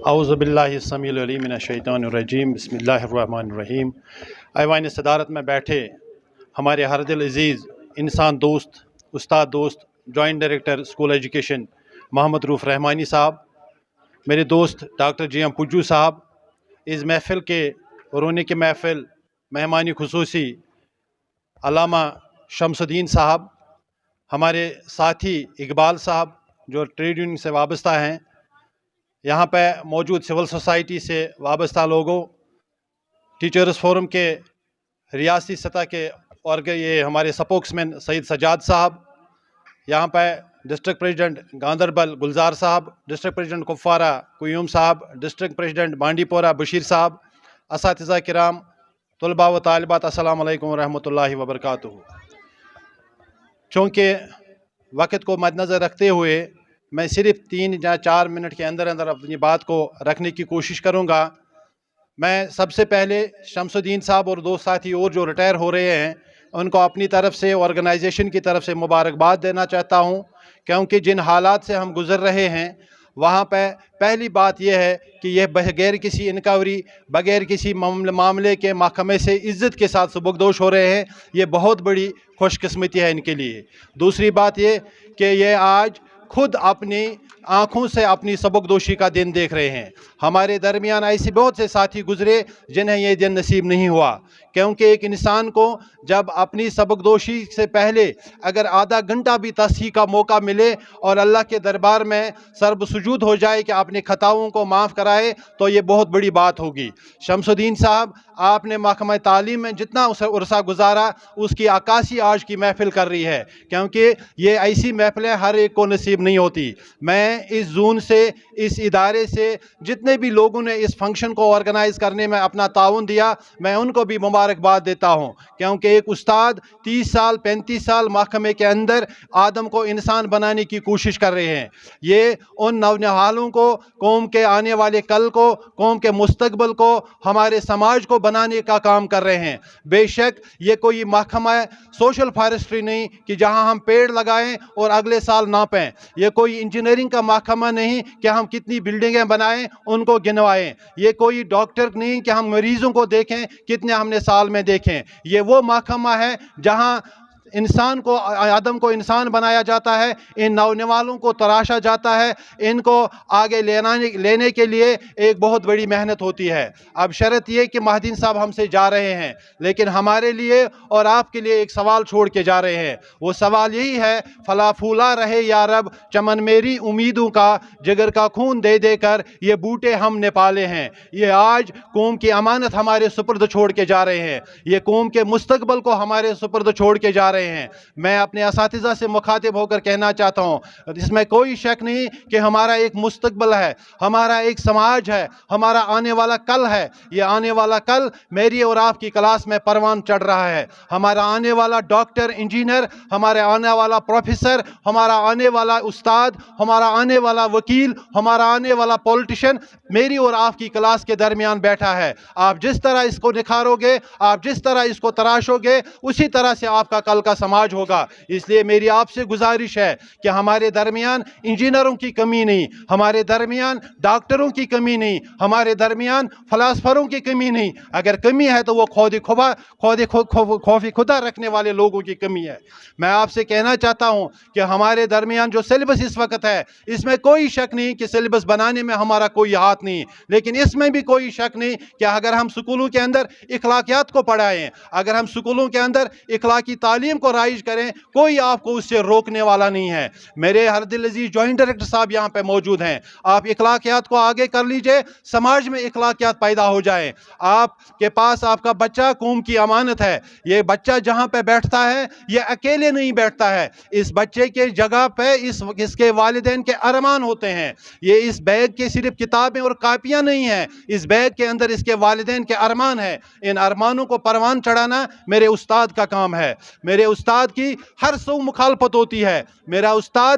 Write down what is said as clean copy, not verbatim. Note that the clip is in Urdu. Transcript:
اعوذ باللہ السمیع العلیم من الشیطان الرجیم بسم اللہ الرحمن الرحیم۔ ایوان صدارت میں بیٹھے ہمارے ہر دل عزیز انسان دوست، استاد دوست، جوائنٹ ڈائریکٹر اسکول ایجوکیشن محمد روف رحمانی صاحب، میرے دوست ڈاکٹر جی ایم پجو صاحب، اس محفل کے رونے کی محفل مہمانی خصوصی علامہ شمس الدین صاحب، ہمارے ساتھی اقبال صاحب جو ٹریڈ یونین سے وابستہ ہیں، یہاں پہ موجود سول سوسائٹی سے وابستہ لوگوں، ٹیچرز فورم کے ریاستی سطح کے اور یہ ہمارے سپوکس مین سید سجاد صاحب، یہاں پہ ڈسٹرکٹ پریزیڈنٹ گاندربل گلزار صاحب، ڈسٹرکٹ پریزیڈنٹ کپوارہ قیوم صاحب، ڈسٹرکٹ پریزیڈنٹ بانڈی پورہ بشیر صاحب، اساتذہ کرام، طلباء و طالبات، السلام علیکم ورحمۃ اللہ وبرکاتہ۔ چونکہ وقت کو مد نظر رکھتے ہوئے میں صرف 3 یا 4 منٹ کے اندر اپنی بات کو رکھنے کی کوشش کروں گا۔ میں سب سے پہلے شمس الدین صاحب اور 2 ساتھی اور جو ریٹائر ہو رہے ہیں ان کو اپنی طرف سے آرگنائزیشن کی طرف سے مبارکباد دینا چاہتا ہوں، کیونکہ جن حالات سے ہم گزر رہے ہیں وہاں پہ پہلی بات یہ ہے کہ یہ بغیر کسی انکوائری، بغیر کسی معاملے کے محکمے سے عزت کے ساتھ سبکدوش ہو رہے ہیں، یہ بہت بڑی خوش قسمتی ہے ان کے لیے۔ دوسری بات یہ کہ یہ آج خود اپنی آنکھوں سے اپنی سبکدوشی کا دن دیکھ رہے ہیں۔ ہمارے درمیان ایسے بہت سے ساتھی گزرے جنہیں یہ دن نصیب نہیں ہوا، کیونکہ ایک انسان کو جب اپنی سبکدوشی سے پہلے اگر آدھا گھنٹہ بھی تصحیح کا موقع ملے اور اللہ کے دربار میں سرب سجود ہو جائے کہ اپنے خطاؤں کو معاف کرائے تو یہ بہت بڑی بات ہوگی۔ شمس الدین صاحب، آپ نے محکمہ تعلیم میں جتنا عرصہ گزارا اس کی عکاسی آج کی محفل کر رہی ہے، کیونکہ یہ ایسی محفلیں ہر ایک کو نصیب نہیں ہوتی۔ میں اس زون سے، اس ادارے سے جتنے بھی لوگوں نے اس فنکشن کو آرگنائز کرنے میں اپنا تعاون دیا، میں ان کو بھی مبارکباد دیتا ہوں، کیونکہ ایک استاد 30 سال 35 سال محکمے کے اندر آدم کو انسان بنانے کی کوشش کر رہے ہیں۔ یہ ان نونہالوں کو، قوم کے آنے والے کل کو، قوم کے مستقبل کو، ہمارے سماج کو بنانے کا کام کر رہے ہیں۔ بے شک یہ کوئی محکمہ سوشل فارسٹری نہیں کہ جہاں ہم پیڑ لگائیں اور اگلے سال ناپیں۔ یہ کوئی انجینئرنگ کا محکمہ نہیں کہ ہم کتنی بلڈنگیں بنائیں ان کو گنوائیں۔ یہ کوئی ڈاکٹر نہیں کہ ہم مریضوں کو دیکھیں کتنے ہم نے سال میں دیکھیں۔ یہ وہ محکمہ ہے جہاں انسان کو، آدم کو انسان بنایا جاتا ہے، ان نونوالوں کو تراشا جاتا ہے، ان کو آگے لینے کے لیے ایک بہت بڑی محنت ہوتی ہے۔ اب شرط یہ کہ مہدین صاحب ہم سے جا رہے ہیں، لیکن ہمارے لیے اور آپ کے لیے ایک سوال چھوڑ کے جا رہے ہیں۔ وہ سوال یہی ہے، پھلا پھولا رہے یا رب چمن میری امیدوں کا، جگر کا خون دے دے کر یہ بوٹے ہم نے پالے ہیں۔ یہ آج قوم کی امانت ہمارے سپرد چھوڑ کے جا رہے ہیں، یہ قوم کے مستقبل کو ہمارے سپرد چھوڑ کے جا رہے ہیں۔ میں اپنے اساتذہ سے مخاطب ہو کر کہنا چاہتا ہوں، اس میں کوئی شک نہیں کہ ہمارا ایک مستقبل ہے، ہمارا ایک سماج ہے، ہمارا آنے والا کل ہے۔ یہ آنے والا کل میری اور آپ کی کلاس میں پروان چڑھ رہا ہے۔ ہمارا آنے والا ڈاکٹر، انجینئر، ہمارا آنے والا پروفیسر، ہمارا آنے والا استاد، ہمارا آنے والا وکیل، ہمارا آنے والا پولیٹیشین میری اور آپ کی کلاس کے درمیان بیٹھا ہے۔ آپ جس طرح اس کو نکھارو گے، آپ جس طرح اس کو تراشو گے، اسی طرح سے آپ کا کل کا سماج ہوگا۔ اس لیے میری آپ سے گزارش ہے کہ ہمارے درمیان انجینئروں کی کمی نہیں، ہمارے درمیان ڈاکٹروں کی کمی نہیں، ہمارے درمیان فلاسفروں کی کمی نہیں۔ اگر کمی ہے تو وہ خوف خدا رکھنے والے لوگوں کی کمی ہے۔ میں آپ سے کہنا چاہتا ہوں کہ ہمارے درمیان جو سلیبس اس وقت ہے، اس میں کوئی شک نہیں کہ سلیبس بنانے میں ہمارا کوئی ہاتھ نہیں، لیکن اس میں بھی کوئی شک نہیں کہ اگر ہم سکولوں کے اندر اخلاقیات کو پڑھائیں، اگر ہم سکولوں کے اندر اخلاقی تعلیم کو رائج کریں، کوئی آپ کو اس سے روکنے والا نہیں ہے۔ میرے ہر دل عزیز جوائنٹ ڈائریکٹر صاحب یہاں پہ موجود ہیں، آپ اخلاقیات کو آگے کر لیجئے، سماج میں اخلاقیات پیدا ہو جائیں۔ آپ کے پاس آپ کا بچہ قوم کی امانت ہے۔ یہ بچہ جہاں پہ بیٹھتا ہے یہ اکیلے نہیں بیٹھتا ہے، اس بچے کے جگہ پہ اس کے والدین کے ارمان ہوتے ہیں۔ یہ اس بیگ کے صرف کتابیں اور کاپیاں نہیں ہیں، اس بیگ کے اندر اس کے والدین کے ارمان ہیں۔ ان ارمانوں کو پروان چڑھانا میرے استاد کا کام ہے۔ میرے استاد کی ہر سو مخالفت ہوتی ہے، میرا استاد